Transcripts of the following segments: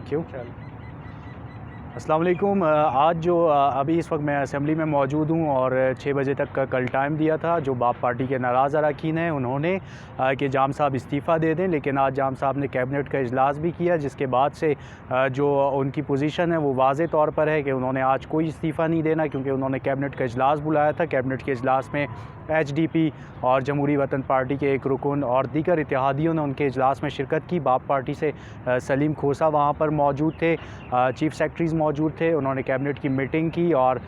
Thank you. अस्सलाम वालेकुम। आज जो अभी इस वक्त मैं असेंबली में मौजूद हूँ और 6 बजे तक का कल टाइम दिया था। जो बाप पार्टी के नाराज़ अरकान हैं उन्होंने कि जाम साहब इस्तीफ़ा दे दें, लेकिन आज जाम साहब ने कैबिनेट का इजलास भी किया, जिसके बाद से जो उनकी पोजीशन है वो वाज़े तौर पर है कि उन्होंने आज कोई इस्तीफ़ा नहीं देना, क्योंकि उन्होंने कैबिनेट का इजलास बुलाया था। कैबिनेट के इजलास में HDP और जमहूरी वतन पार्टी के एक रुकन और दीगर इत्तेहादियों ने उनके इजलास में शिरकत की। बाप पार्टी से सलीम खोसा वहाँ पर मौजूद थे, चीफ़ सेक्रेटरीज़ मौजूद थे। उन्होंने कैबिनेट की मीटिंग की और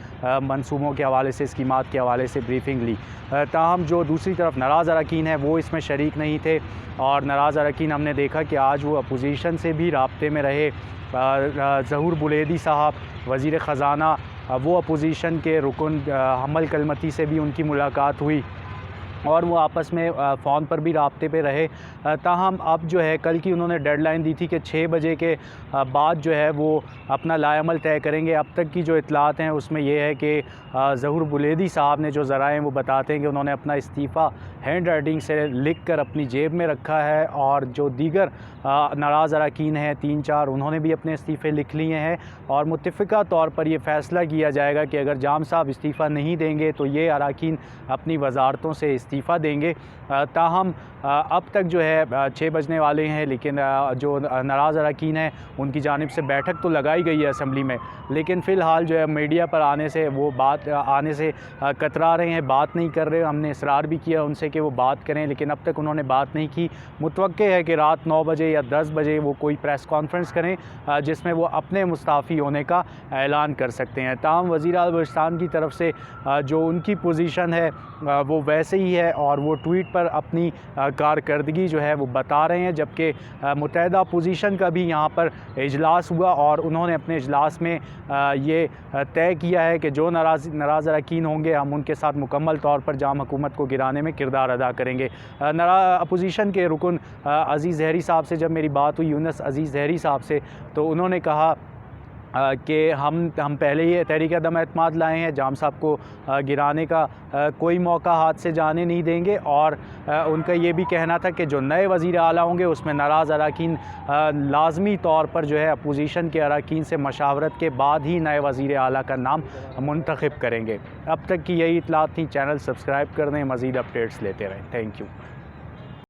मंसूबों के हवाले से, स्कीमात के हवाले से ब्रीफिंग ली। ताहम जो दूसरी तरफ नाराज़ अरकान हैं वो इसमें शरीक नहीं थे, और नाराज़ अरकान हमने देखा कि आज वो अपोजिशन से भी राब्ते में रहे। ज़हूर बुलेदी साहब वज़ीर ख़ज़ाना, वो अपोजिशन के रुकन हमल कलमती से भी उनकी मुलाकात हुई और वो आपस में फ़ोन पर भी राब्ते पे रहे। ताहम अब जो है कल की उन्होंने डेडलाइन दी थी कि 6 बजे के बाद जो है वो अपना लाएअमल तय करेंगे। अब तक की जो इतलात हैं उसमें ये है कि ज़हूर बुलेदी साहब ने जो ज़राए वो बताते हैं कि उन्होंने अपना इस्तीफ़ा हैंड राइटिंग से लिख कर अपनी जेब में रखा है, और जो दीगर नाराज़ अरकान हैं 3-4 उन्होंने भी अपने इस्तीफ़े लिख लिए हैं, और मुत्तफ़िका तौर पर यह फ़ैसला किया जाएगा कि अगर जाम साहब इस्तीफ़ा नहीं देंगे तो ये अरकान अपनी वज़ारतों से इस्तीफ़ा देंगे। ताहम अब तक जो है 6 बजने वाले हैं, लेकिन जो नाराज़ अरकान हैं उनकी जानिब से बैठक तो लगाई गई है असेंबली में, लेकिन फ़िलहाल जो है मीडिया पर आने से वो बात आने से कतरा रहे हैं, बात नहीं कर रहे। हमने इसरार भी किया उनसे कि वो बात करें, लेकिन अब तक उन्होंने बात नहीं की। मुतवक्के है कि रात 9 बजे या 10 बजे वो कोई प्रेस कॉन्फ्रेंस करें जिसमें वो अपने मुस्ताफ़ी होने का ऐलान कर सकते हैं। ताहम वज़ीर आला बलूचिस्तान की तरफ से जो उनकी पोजीशन है वो वैसे ही है, और वो ट्वीट पर अपनी कारकर्दगी जो है वो बता रहे हैं। जबकि मुत्तहिदा अपोजिशन का भी यहाँ पर इजलास हुआ और उन्होंने अपने इजलास में ये तय किया है कि जो नाराज़ अरकान होंगे हम उनके साथ मुकम्मल तौर पर जाम हुकूमत को गिराने में किरदार अदा करेंगे। अपोजिशन के रुकन अज़ीज़ ज़हरी साहब से जब मेरी बात हुई, यूनुस अज़ीज़ ज़हरी साहब से, तो उन्होंने कहा कि हम पहले ही तहरीक अदम एतमाद लाए हैं, जाम साहब को गिराने का कोई मौका हाथ से जाने नहीं देंगे। और उनका ये भी कहना था कि जो नए वज़ीर आला होंगे उसमें नाराज़ अरकान लाजमी तौर पर जो है अपोजिशन के अरकान से मशावरत के बाद ही नए वज़ीर आला का नाम मुंतखब करेंगे। अब तक की यही इतलात थी। चैनल सब्सक्राइब कर दें, मज़ीद अपडेट्स लेते रहें। Thank you.